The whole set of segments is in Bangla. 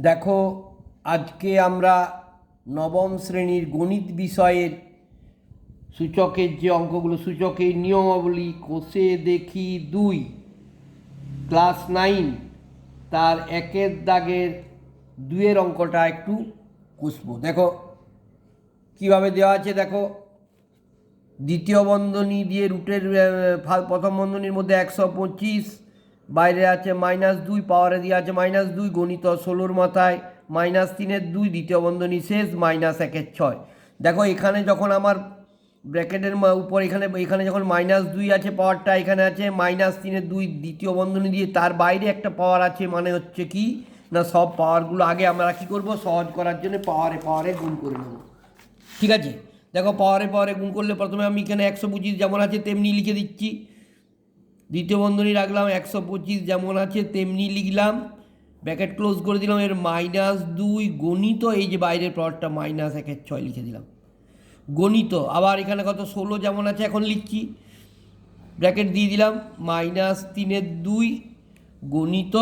দেখো, আজকে আমরা নবম শ্রেণীর গণিত বিষয়ের সূচকের যে অঙ্কগুলো, সূচকের নিয়মাবলী কোষে দেখি 2 ক্লাস 9 তার 1-এর দাগের 2-এর অঙ্কটা একটু কষবো। দেখো কীভাবে দেওয়া আছে। দেখো, দ্বিতীয় বন্ধনী দিয়ে রুটের প্রথম বন্ধনীর মধ্যে 125, বাইরে আছে -2, পাওয়ারে দিয়ে আছে -2, গণিত 16-র মাথায় -3-2, দ্বিতীয় বন্ধনী শেষ -1-6। দেখো এখানে যখন আমার ব্র্যাকেটের উপর এখানে যখন -2 আছে পাওয়ারটা, এখানে আছে -3-2 দ্বিতীয় বন্ধনী দিয়ে, তার বাইরে একটা পাওয়ার আছে, মানে হচ্ছে কি না সব পাওয়ারগুলো আগে আমরা কী করবো, সহজ করার জন্য পাওয়ারে গুণ করে নেব। ঠিক আছে, দেখো পাওয়ারে গুণ করলে প্রথমে আমি এখানে 125 যেমন আছে তেমনি লিখে দিচ্ছি, দ্বিতীয় বন্ধনী রাখলাম 125 যেমন আছে তেমনি লিখলাম, ব্র্যাকেট ক্লোজ করে দিলাম, এর -2 গণিত, এই যে বাইরের পাওয়ারটা -1-6 লিখে দিলাম গণিত। আবার এখানে কত 16 যেমন আছে এখন লিখছি, ব্র্যাকেট দিয়ে দিলাম -3-2 গণিত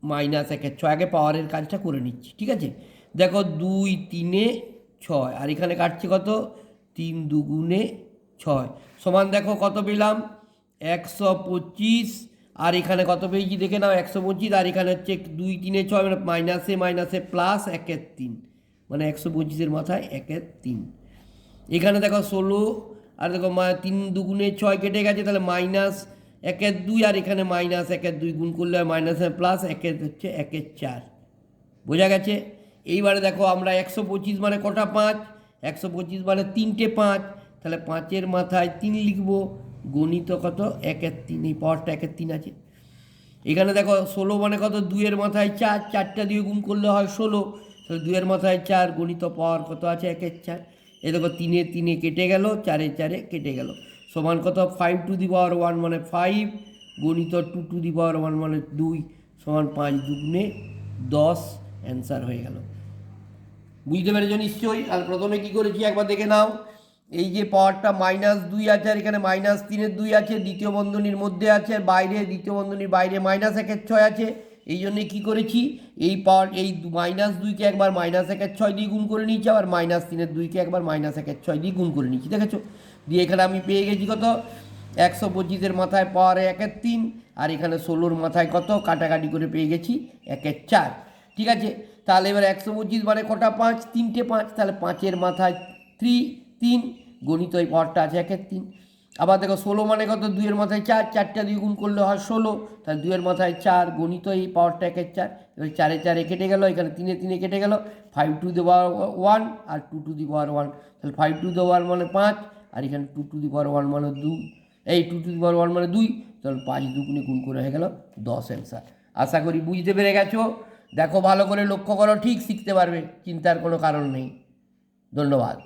-1-6। আগে পাওয়ারের কাজটা করে নিচ্ছি। ঠিক আছে, দেখো 2-3-6, আর এখানে কাটছে কত 3-2-6 সমান, দেখো কত পেলাম 125, আর এখানে কত পেয়েছি দেখে নাও 125, আর এখানে হচ্ছে 2-3-6 মানে মাইনাসে প্লাস 1-3, মানে 125-এর মাথায় 1-3। এখানে দেখো 16, আর দেখো 3-2-6 কেটে গেছে, তাহলে -1-2, আর এখানে -1-2 গুণ করলে মাইনাসে প্লাস 1-4। বোঝা গেছে? এইবারে দেখো আমরা 125 মানে কটা 5, 125 মানে 3টে 5, তাহলে 5-এর মাথায় 3 লিখবো, গণিত কত 1-3, এই পাওয়ারটা 1-3 আছে। এখানে দেখো 16 মানে কত 2-এর মাথায় 4, 4টা দিয়ে গুণ করলে হয় 16, তাহলে 2-এর মাথায় 4, গণিত পাওয়ার কত আছে 1-4। এ দেখো 3-3 কেটে গেল, 4-4 কেটে গেল, সমান কত 5⁻1 মানে 5, গণিত 2⁻1 মানে 2, সমান 5×10, অ্যান্সার হয়ে গেল। বুঝতে পেরেছ নিশ্চয়ই? আর প্রথমে কি করেছি একবার দেখে নাও, এই যে পাওয়ারটা -2 আছে, আর এখানে -3-2 আছে, দ্বিতীয় বন্ধনীর মধ্যে আছে, আর বাইরে দ্বিতীয় বন্ধনীর বাইরে -1-6 আছে। এই জন্যে কী করেছি, এই পাওয়ার এই -2কে একবার -1-6 দিয়ে গুণ করে নিয়েছি, আবার -3-2কে একবার -1-6 দিয়ে গুণ করে নিয়েছি, দেখেছো? দিয়ে এখানে আমি পেয়ে গেছি কত 125-এর মাথায় পাওয়ারে 1-3, আর এখানে 16-র মাথায় কত কাটাকাটি করে পেয়ে গেছি 1-4। ঠিক আছে, তাহলে এবার 125 মানে কটা 5, 3টে 5, তাহলে 5-এর মাথায় 3, গণিত এই পাওয়ারটা আছে 1-3। আবার দেখো 16 মানে কত 2-এর মাথায় 4, 4টা দিয়ে গুণ করলে হয় 16, তাহলে 2-এর মাথায় 4, গণিত এই পাওয়ারটা 1-4। এবার 4-4 কেটে গেল, এখানে 3-3 কেটে গেল, 5⁻1 আর 2⁻1, তাহলে 5⁻1 মানে 5, আর এখানে 2⁻1 মানে 2, এই 2⁻1 মানে 2, তাহলে 5×2 গুণ করে হয়ে গেল 10 অ্যান্সার। আশা করি বুঝতে পেরে গেছো। দেখো ভালো করে লক্ষ্য করো, ঠিক শিখতে পারবে, চিন্তার কোনো কারণ নেই। ধন্যবাদ।